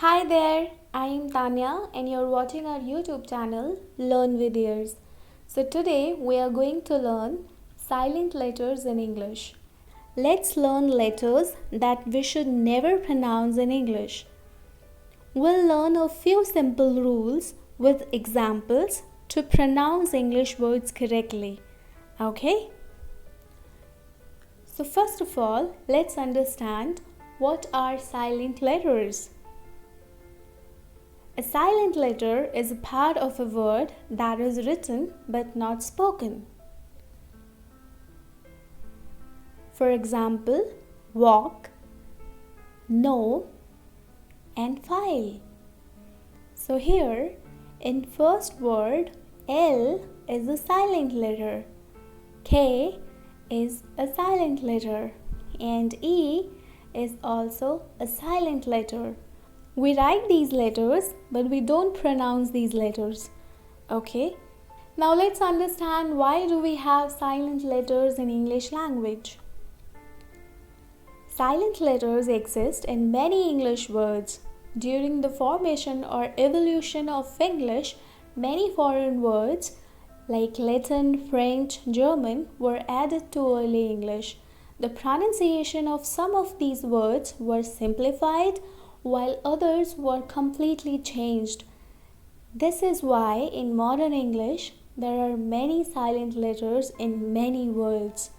Hi there, I am Tanya and you're watching our YouTube channel Learn with Ears. So today we are going to learn silent letters in English. Let's learn letters that we should never pronounce in English. We'll learn a few simple rules with examples to pronounce English words correctly. Okay? So first of all, let's understand what are silent letters. A silent letter is a part of a word that is written but not spoken. For example, walk, know, and file. So here, in first word, L is a silent letter, K is a silent letter, and E is also a silent letter. We write these letters, but we don't pronounce these letters. Okay? Now let's understand why do we have silent letters in English language. Silent letters exist in many English words. During the formation or evolution of English, many foreign words like Latin, French, German were added to early English. The pronunciation of some of these words were simplified while others were completely changed. This is why in modern English there are many silent letters in many words.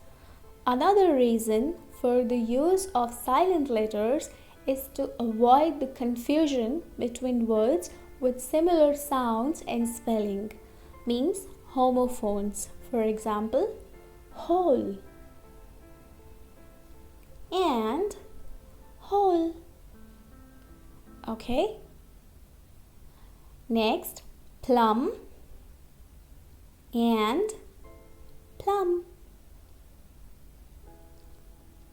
Another reason for the use of silent letters is to avoid the confusion between words with similar sounds and spelling, means homophones. For example, whole and whole. Okay. Next, plum and plum.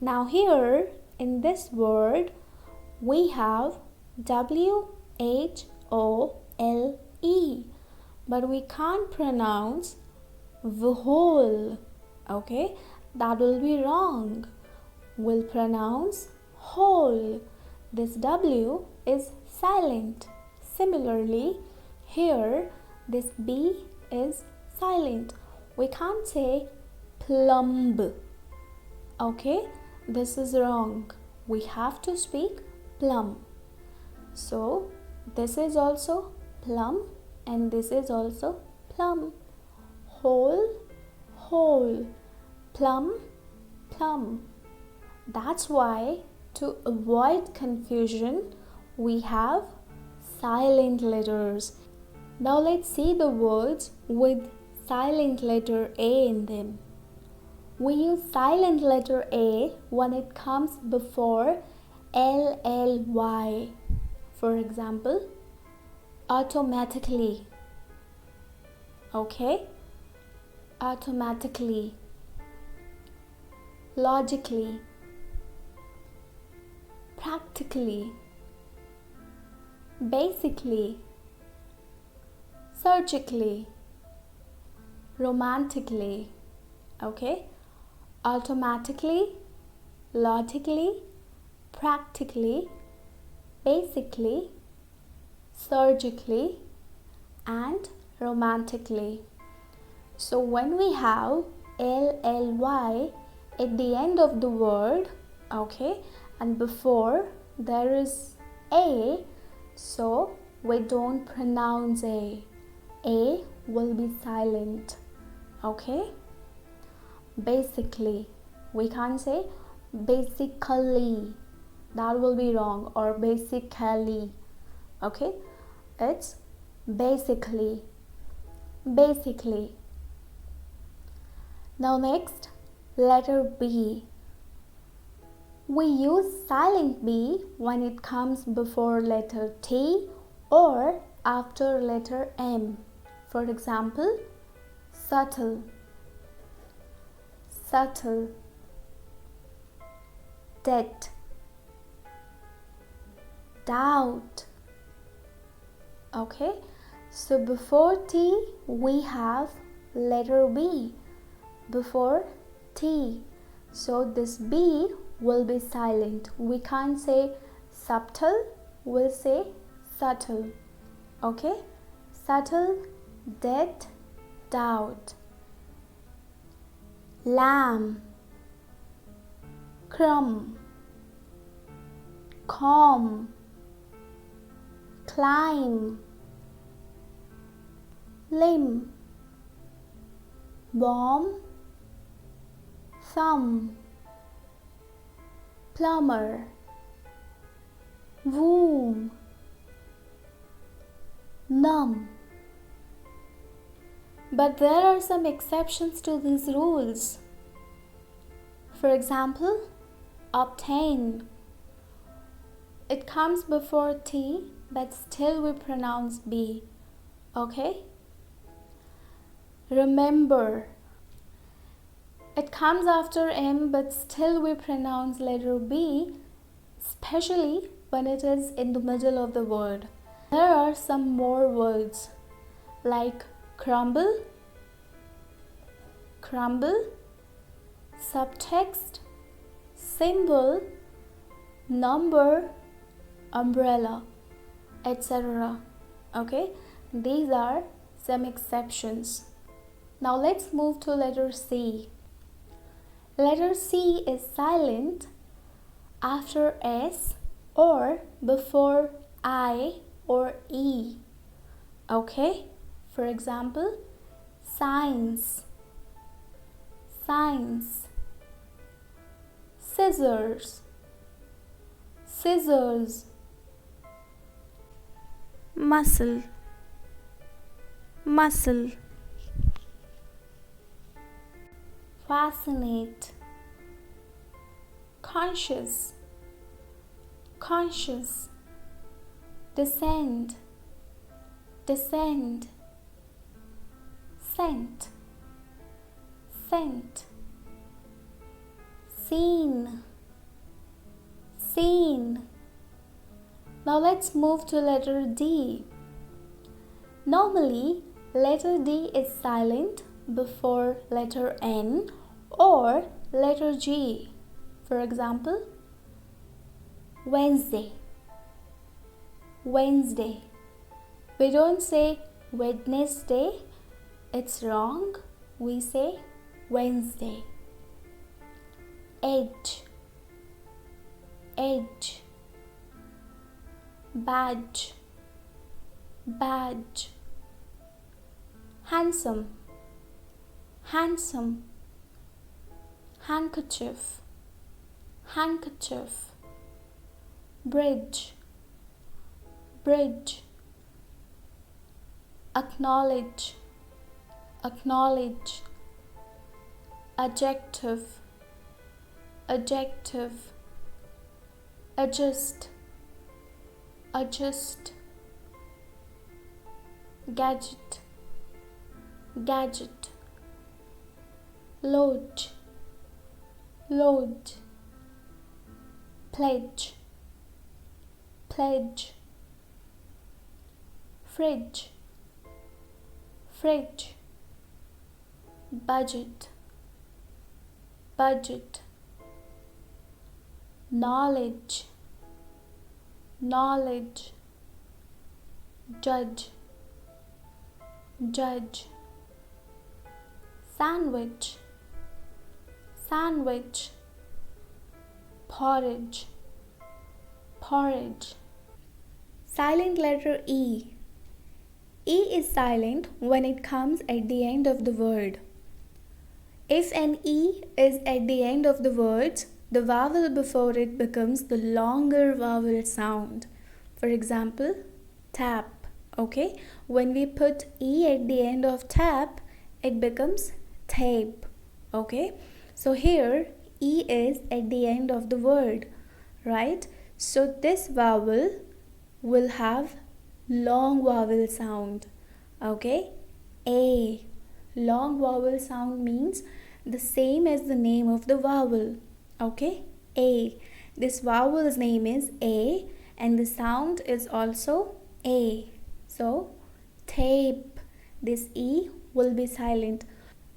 Now here in this word we have W-H-O-L-E, but we can't pronounce whole. Okay, that will be wrong. We'll pronounce whole. This W is silent. Similarly, here this B is silent. We can't say plumb. Okay, this is wrong. We have to speak plum. So, this is also plum and this is also plum. Whole, whole. Plum, plum. That's why, to avoid confusion, we have silent letters. Now let's see the words with silent letter A in them. We use silent letter A when it comes before LLY. For example, automatically. Okay? Automatically. Logically. Practically, basically, surgically, romantically. Okay, automatically, logically, practically, basically, surgically, and romantically. So when we have LLY at the end of the word, okay, and before there is A, so we don't pronounce A. A will be silent. Okay? Basically, we can't say basically. That will be wrong. Or basically. Okay? It's basically. Basically. Now next, letter B. We use silent B when it comes before letter T or after letter M. For example, subtle, subtle, debt, doubt. Okay, so before T we have letter B before T. So this B will be silent. We can't say subtle we'll say subtle. Okay? Subtle, death, doubt. Lamb, crumb, calm, climb, limb, bomb, thumb, plumber, womb, numb. But there are some exceptions to these rules. For example, obtain. It comes before T, but still we pronounce B. Okay? Remember. It comes after M, but still we pronounce letter B, especially when it is in the middle of the word. There are some more words like crumble, crumble, subtext, symbol, number, umbrella, etc. Okay, these are some exceptions. Now let's move to letter C. Letter C is silent after S or before I or E. Okay? For example, science, science, scissors, scissors, muscle, muscle, fascinate, conscious, conscious, descend, descend, scent, scent, seen, seen. Now let's move to letter D. Normally, letter D is silent before letter N or letter G. For example, Wednesday, Wednesday. We don't say Wednesday, it's wrong. We say Wednesday. Edge, edge, badge, badge, handsome, handsome, handkerchief, handkerchief, bridge, bridge, acknowledge, acknowledge, adjective, adjective, adjust, adjust, gadget, gadget, load, load, pledge, pledge, fridge, fridge, budget, budget, knowledge, knowledge, judge, judge, sandwich, sandwich, porridge, porridge. Silent letter E. E is silent when it comes at the end of the word. If an E is at the end of the words, the vowel before it becomes the longer vowel sound. For example, tap. Okay, when we put E at the end of tap, it becomes tape. Okay, so here E is at the end of the word, right? So this vowel will have long vowel sound. Okay, A. Long vowel sound means the same as the name of the vowel. Okay, A. This vowel's name is A and the sound is also A. So, tape. This E will be silent.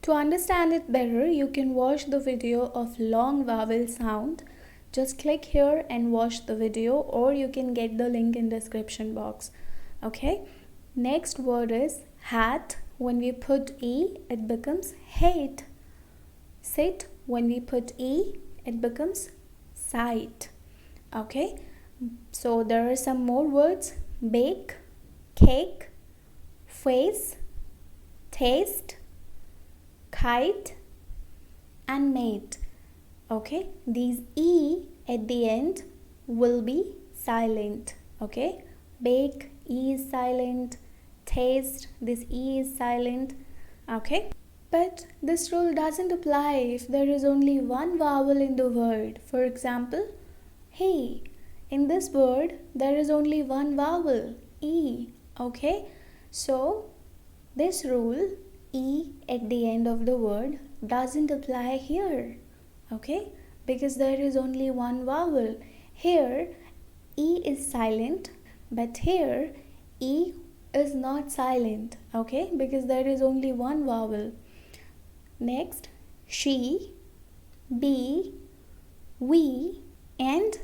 To understand it better, you can watch the video of long vowel sound. just click here and watch the video, or you can get the link in description box. Okay, next word is hat. When we put e, it becomes hate. Sit. When we put e, it becomes sight. Okay, so there are some more words: bake, cake, face, taste, kite, and mate. Okay, these e at the end will be silent. Okay, bake, e is silent. Taste, this e is silent. Okay, but this rule doesn't apply if there is only one vowel in the word. For example, hey. In this word, there is only one vowel, e. Okay, so this rule, e at the end of the word, doesn't apply here. Okay, because there is only one vowel. Here, e is silent, but here, e is not silent. Okay, because there is only one vowel. Next, she, be, we, and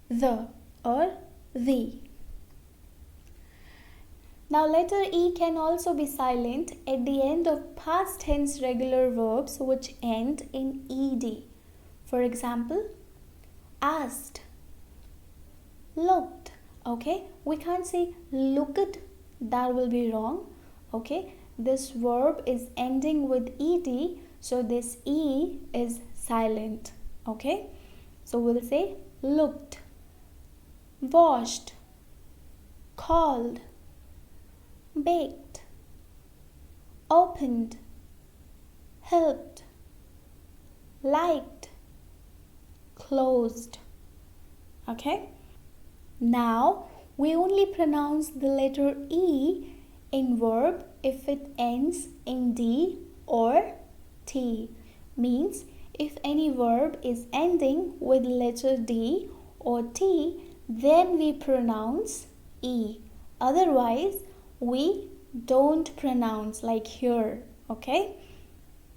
the or the. Now letter E can also be silent at the end of past tense regular verbs which end in ed. For example, asked, looked. Okay, we can't say looked, that will be wrong. Okay, this verb is ending with ed, so this e is silent. Okay, so we'll say looked, washed, called, baked, opened, helped, liked, closed. Okay, now we only pronounce the letter e in verb if it ends in d or t. Means if any verb is ending with letter d or t, then we pronounce e. Otherwise, we don't pronounce, like here. Okay,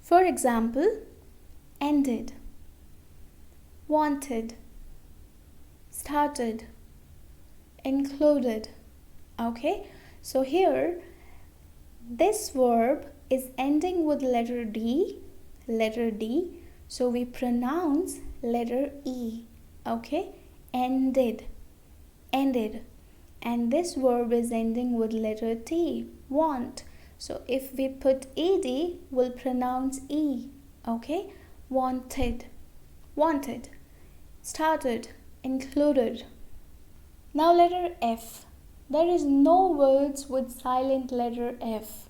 for example, ended, wanted, started, included. Okay, so here this verb is ending with letter d, so we pronounce letter e. Okay, ended, and this verb is ending with letter t, want. So if we put ed, we'll pronounce e. Okay, wanted, started, included. Now letter F. There is no words with silent letter F.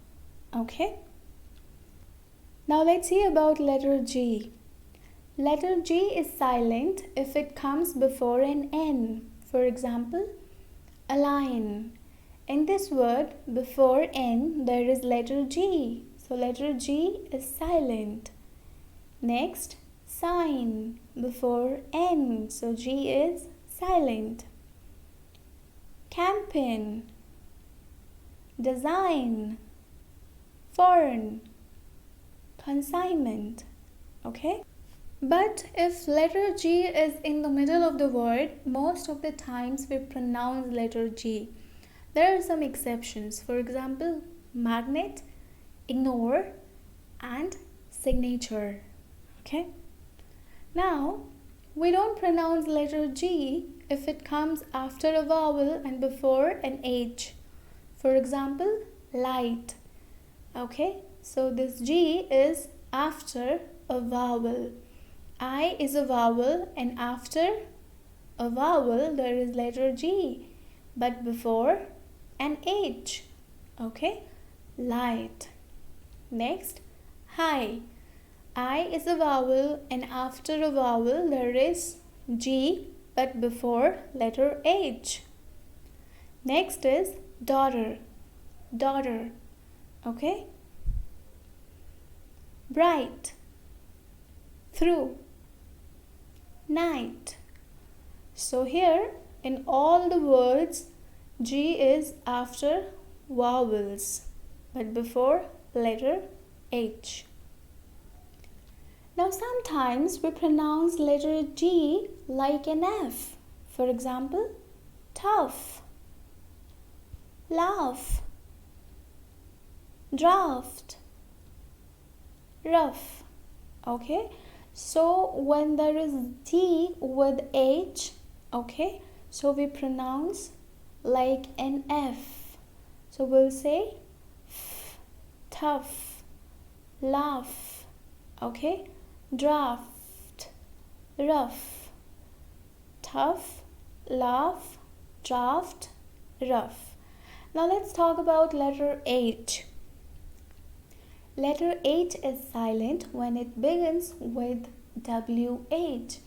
Okay, now let's see about letter G. Letter G is silent if it comes before an N. For example, align. In this word, before N, there is letter G. So letter G is silent. Next, sign. Before N. So G is silent. Campaign. Design. Foreign. Consignment. Okay? But if letter G is in the middle of the word, most of the times we pronounce letter G. There are some exceptions. For example, magnet, ignore, and signature. Okay? Now, we don't pronounce letter G if it comes after a vowel and before an H. For example, light. Okay? So this G is after a vowel. I is a vowel, and after a vowel there is letter G, but before an H. Okay, light. Next, high. I is a vowel, and after a vowel there is G, but before letter H. Next is daughter. Okay, bright, through, night. So here in all the words, G is after vowels but before letter H. Now sometimes we pronounce letter D like an F. For example, tough, laugh, draft, rough. Okay, so when there is D with H, okay, so we pronounce like an F. So we'll say f, tough, laugh, okay, draft, rough, tough, laugh, draft, rough. Now let's talk about letter H. Letter H is silent when it begins with WH.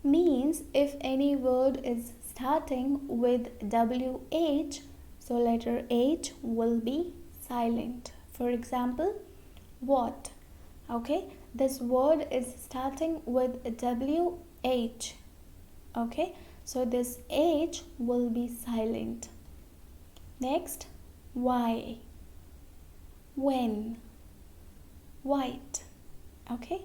Means if any word is starting with WH, so letter H will be silent. For example, what? Okay, this word is starting with WH. Okay, so this H will be silent. Next, why, when, white. Okay,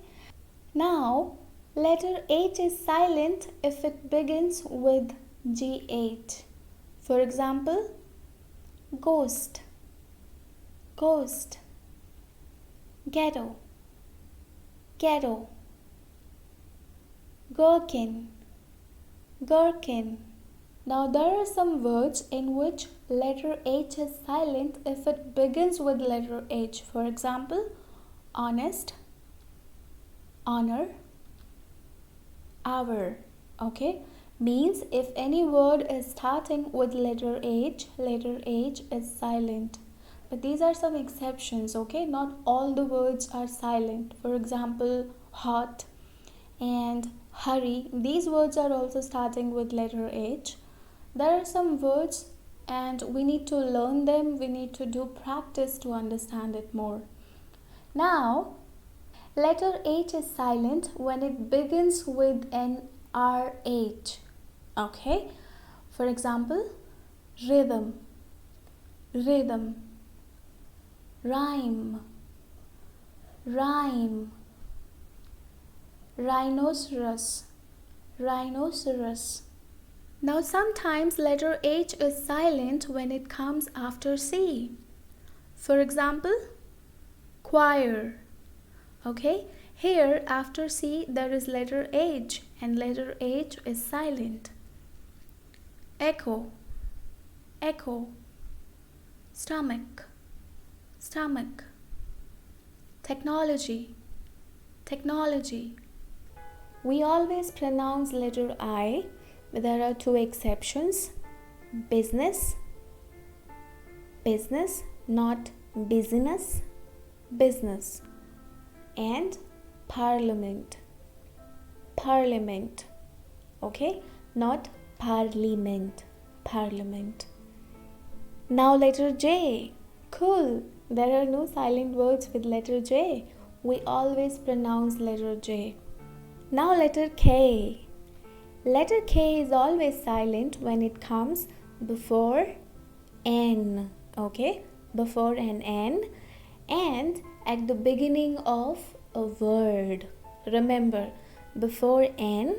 now letter H is silent if it begins with GH. For example, ghost, ghost, ghetto, ghetto, gherkin, gherkin. Now there are some words in which letter H is silent if it begins with letter H. For example, honest, honor, hour. Okay, means if any word is starting with letter H is silent. But these are some exceptions, okay? Not all the words are silent. For example, hot and hurry. These words are also starting with letter H. There are some words and we need to learn them. We need to do practice to understand it more. Now, letter H is silent when it begins with an RH. Okay? For example, rhythm, rhythm, rhyme, rhyme, rhinoceros, rhinoceros. Now sometimes letter H is silent when it comes after C. For example, choir. Okay, here after C there is letter H and letter H is silent. Echo, echo, stomach, stomach, technology, technology. We always pronounce letter I, but there are two exceptions. Business, business, not business, business. And parliament, parliament. Okay, not parliament, parliament. Now letter J. Cool, there are no silent words with letter J. We always pronounce letter J. Now letter K. Letter K is always silent when it comes before N. Okay, before an N and at the beginning of a word. Remember, before N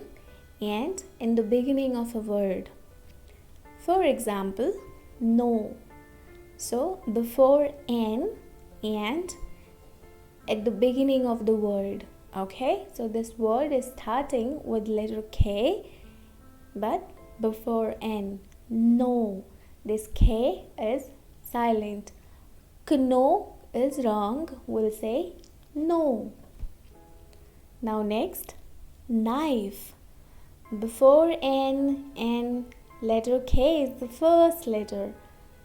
and in the beginning of a word. For example, no. So before N and at the beginning of the word. Okay, so this word is starting with letter K but before N. No, this K is silent. No is wrong, we'll say no. Now next, knife. Before N and letter K is the first letter.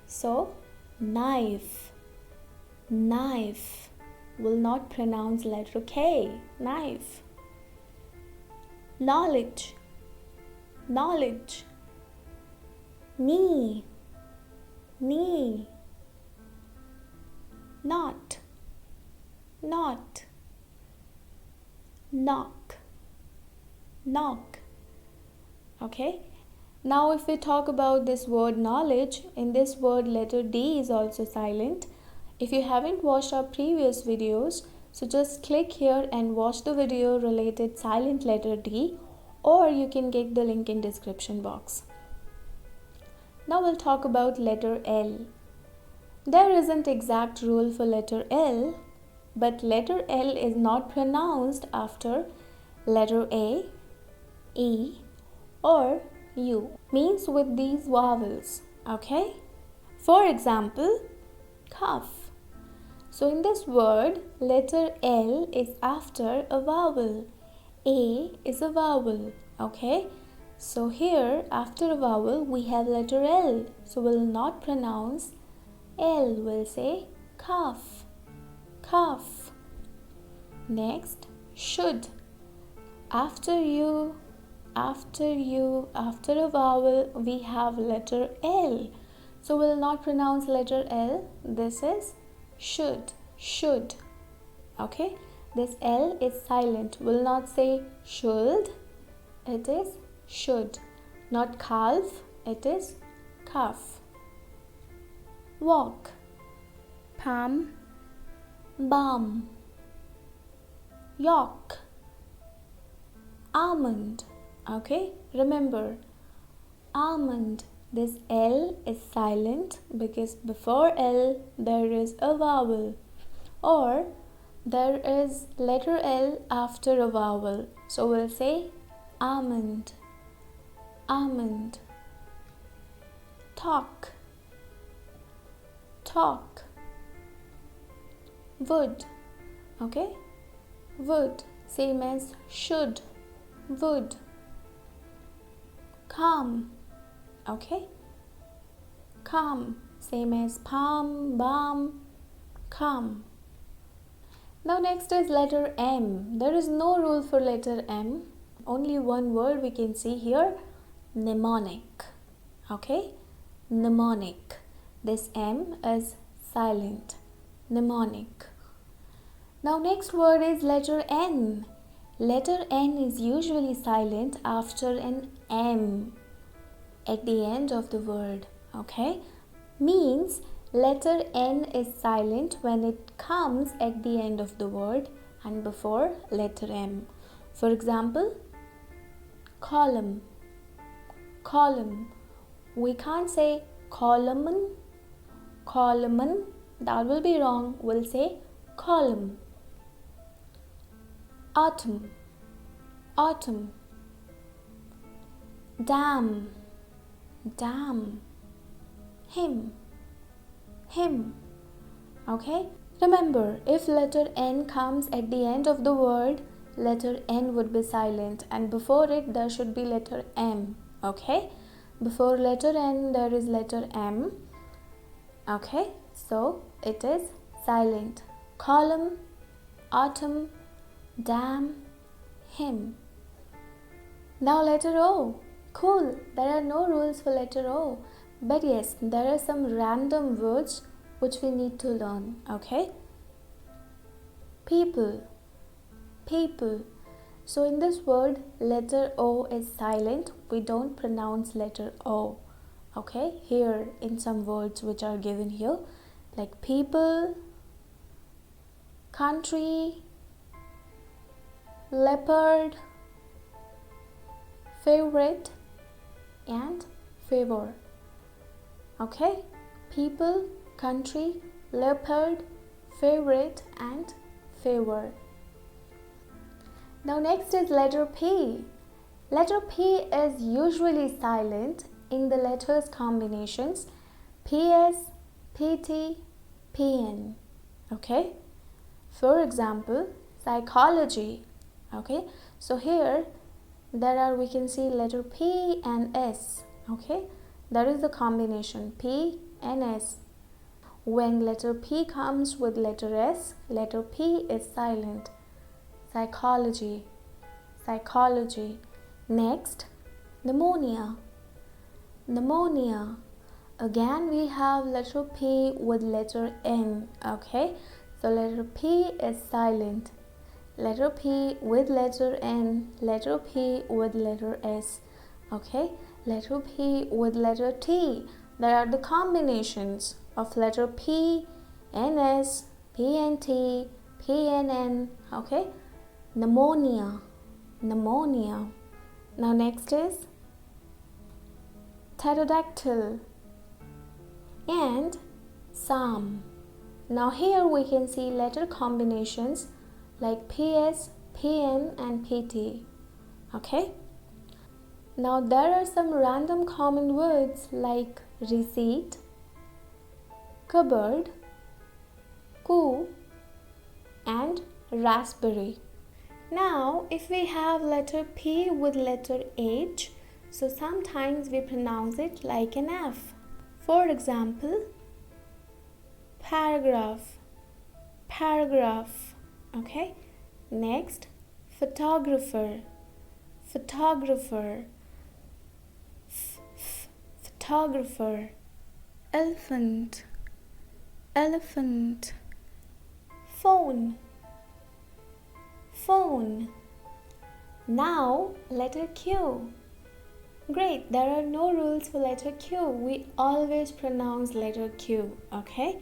So knife, knife. Will not pronounce letter K, knife. Knowledge, knowledge. Knee, knee. Not, not. Knock, knock. Okay, now if we talk about this word knowledge, in this word letter D is also silent. If you haven't watched our previous videos, So just click here and watch the video related silent letter D, or you can get the link in description box. Now we'll talk about letter L. There isn't exact rule for letter L, but letter L is not pronounced after letter A, E, or U. Means with these vowels, okay? For example, cuff. So in this word, letter L is after a vowel. A is a vowel, okay? So here, after a vowel, we have letter L. So we'll not pronounce L, we'll say cuff, cuff. Next, should. After a vowel, we have letter L. So we'll not pronounce letter L. This is should, should. Okay? This L is silent. We'll not say should. It is should. Not calf. It is cuff. Walk. Pam. Balm. York. Almond. Okay? Remember, almond. This L is silent because before L there is a vowel, or there is letter L after a vowel. So we'll say almond, almond. Talk, talk. Would, okay? Would, same as should, would. Calm, okay? Calm, same as palm, balm, calm. Now next is letter M. There is no rule for letter M. Only one word we can see here, mnemonic. Okay? Mnemonic. This M is silent. Mnemonic. Now next word is letter N. Letter N is usually silent after an M at the end of the word. Okay? Means letter N is silent when it comes at the end of the word and before letter M. For example, column, column. We can't say column, column. That will be wrong. We'll say column. Autumn, autumn. Dam, dam. Hymn, hymn. Okay? Remember, if letter N comes at the end of the word, letter N would be silent, and before it there should be letter M. Okay? Before letter N there is letter M. Okay? So it is silent. Column, autumn, dam, hymn. Now letter O. Cool. There are no rules for letter O. But yes, there are some random words which we need to learn. Okay? People, people. So in this word, letter O is silent. We don't pronounce letter O. Okay? Here in some words which are given here, like people, country, leopard, favorite, and favor. Okay? People, country, leopard, favorite, and favor. Now next is letter P. Letter P is usually silent in the letters combinations PS, PT, PN. Okay? For example, psychology. Okay? So here we can see letter P and S. Okay? That is the combination P and S. When letter P comes with letter S, letter P is silent. Psychology, psychology. Next, pneumonia, pneumonia. Again we have letter P with letter N. Okay, so letter P is silent. Letter P with letter N, letter P with letter S. Okay, letter P with letter T. There are the combinations of letter P, N, S, P and T, PNN, okay? Pneumonia, pneumonia. Now next is pterodactyl and psalm. Now here we can see letter combinations like PS, PN and PT, okay? Now there are some random common words like receipt, cupboard, coup and raspberry. Now if we have letter P with letter H, so sometimes we pronounce it like an F. For example, paragraph, paragraph, okay? Next, photographer, photographer, photographer. Elephant, elephant. Phone, phone. Now letter Q. Great, there are no rules for letter Q. We always pronounce letter Q, okay?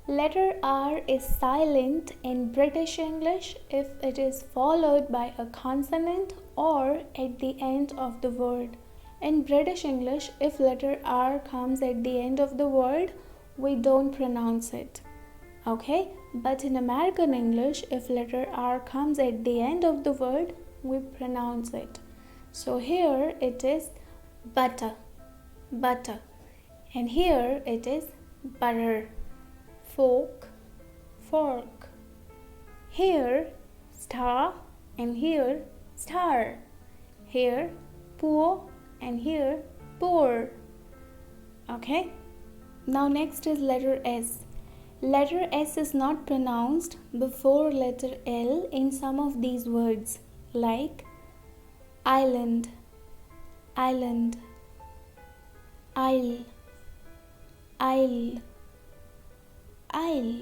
Letter R is silent in British English if it is followed by a consonant or at the end of the word. In British English, if letter R comes at the end of the word, we don't pronounce it, okay? But in American English, if letter R comes at the end of the word, we pronounce it. So here it is butter, butter, and here it is butter. Fork, fork. Here star and here star. Here poor and here poor. Okay? Now next is letter S. Letter S is not pronounced before letter L in some of these words like island, island, isle, isle, isle,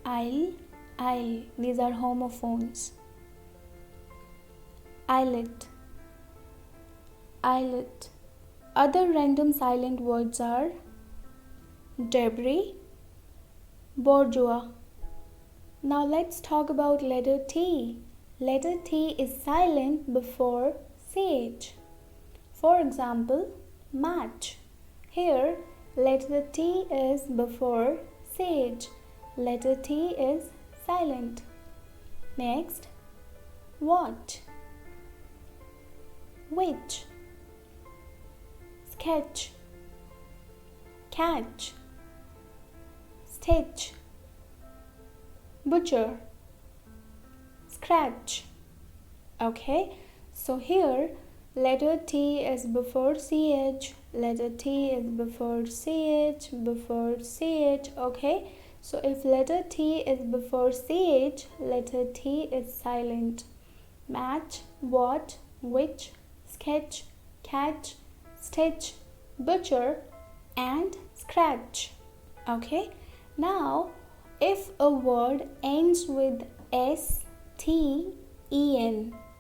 isle, isle. These are homophones. Islet, islet. Other random silent words are debris, bourgeois. Now let's talk about letter T. Letter T is silent before CH. For example, match. Here, letter T is before CH. Letter T is silent. Next, watch, witch, sketch, catch, stitch, butcher, scratch. Okay, so here letter T is before CH, letter T is before CH, before CH. Okay, so if letter T is before CH, letter T is silent. Match, watch, witch, sketch, catch, stitch, butcher and scratch. Okay, now if a word ends with STEN,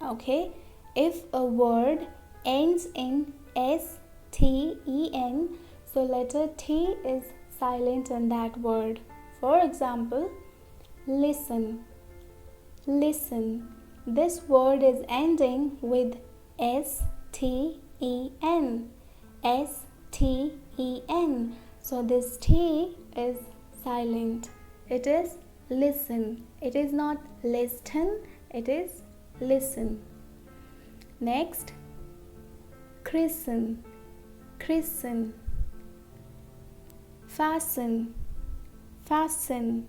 okay, if a word ends in STEN, so letter T is silent in that word. For example, listen, listen. This word is ending with STEN, STEN. So this T is silent. It is listen. It is not listen, it is listen. Next, christen, christen. Fasten, fasten.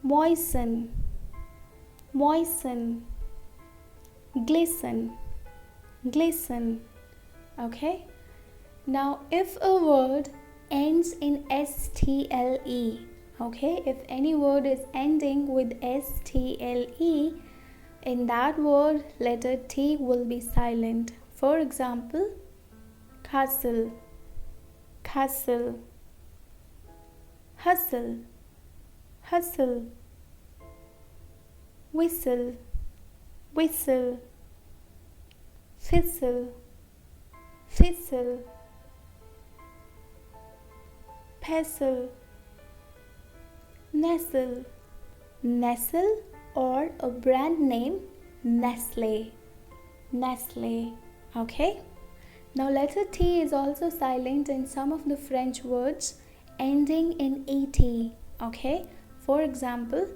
Moisten, moisten. Glisten, glisten. Okay, now if a word ends in STLE, okay, if any word is ending with STLE, in that word letter T will be silent. For example, castle, castle. Hustle, hustle. Whistle, whistle. Thistle, thistle. Pestle, nestle, Nestle, or a brand name, Nestle. Nestle. Okay? Now letter T is also silent in some of the French words ending in et. Okay? For example,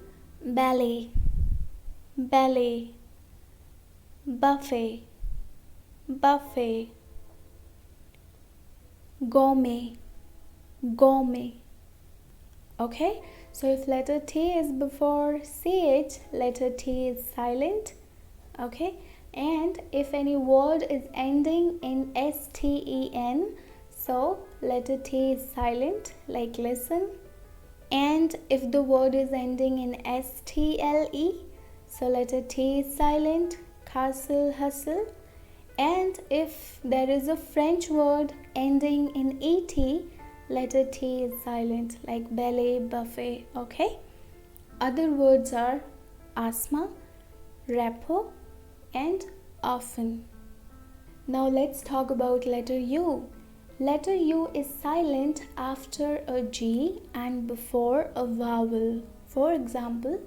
ballet, ballet, buffet, buffet, gourmet, gourmet. Okay? So if letter T is before CH, letter T is silent. Okay? And if any word is ending in STEN, so letter T is silent, like listen. And if the word is ending in STLE, so letter T is silent, castle, hustle. And if there is a French word ending in ET, letter T is silent, like ballet, buffet. Okay? Other words are asthma, repo, and often. Now let's talk about letter U. Letter U is silent after a G and before a vowel. For example,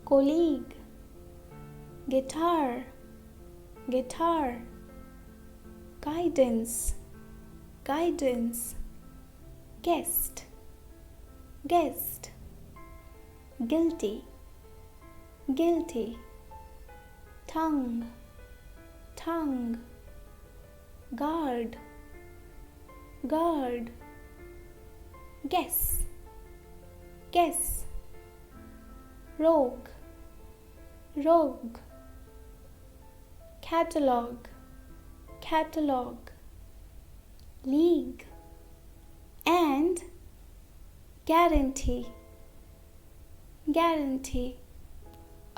colleague, guitar, guitar, guidance, guidance, guest, guest, guilty, guilty, tongue, tongue, guard, guard, guess, guess, rogue, rogue, catalog, catalog, league, and guarantee, guarantee.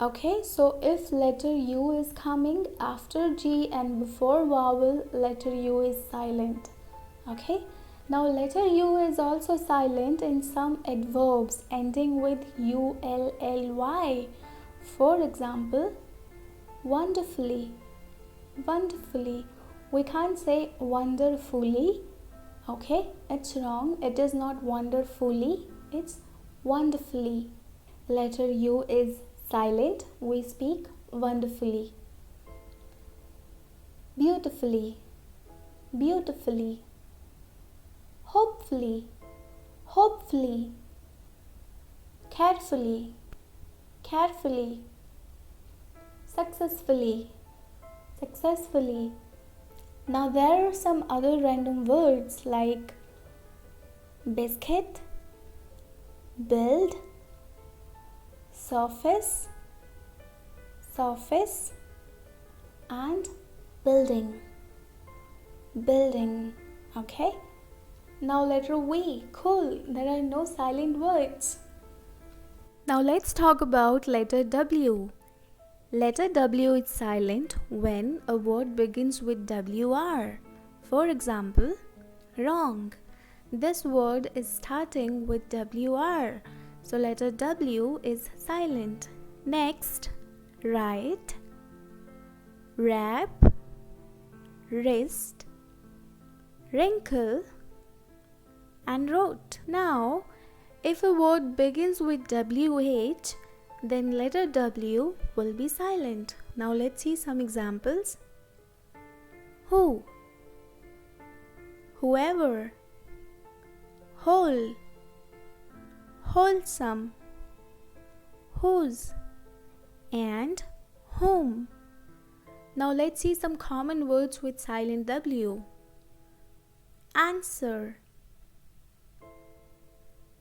Okay, so if letter U is coming after G and before vowel, letter U is silent. Okay, now letter U is also silent in some adverbs ending with ULLY. For example, wonderfully, wonderfully. We can't say wonderfully. Okay, it's wrong. It is not wonderfully, it's wonderfully. Letter U is silent. We speak wonderfully. Beautifully, beautifully. Hopefully, hopefully. Carefully, carefully. Successfully, successfully. Now there are some other random words like biscuit, build, surface, surface, and building, building. Okay? Now letter V, cool. There are no silent words. Now let's talk about letter W. Letter W is silent when a word begins with WR. For example, wrong. This word is starting with WR. So letter W is silent. Next, right, wrap, wrist, wrinkle, and wrote. Now, if a word begins with WH, then letter W will be silent. Now let's see some examples. Who, whoever, whole, wholesome, whose, and whom. Now let's see some common words with silent W. Answer,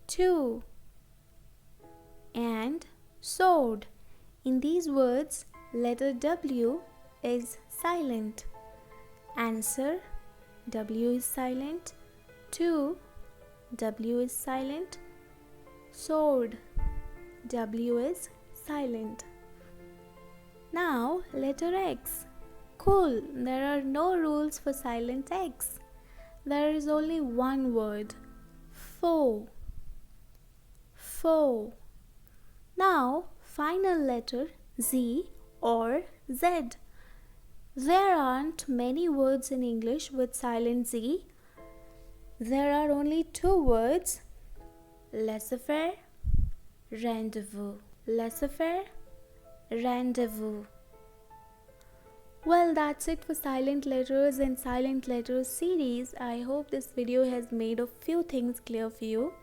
to, and sword. In these words, letter W is silent. Answer, W is silent. To, W is silent. Sword, W is silent. Now, letter X. Cool, there are no rules for silent X. There is only one word, foe, foe. Now, final letter Z or Z. There aren't many words in English with silent Z. There are only two words, laissez-faire, rendezvous. laissez-faire, rendezvous. Well, that's it for silent letters and silent letters series. I hope this video has made a few things clear for you.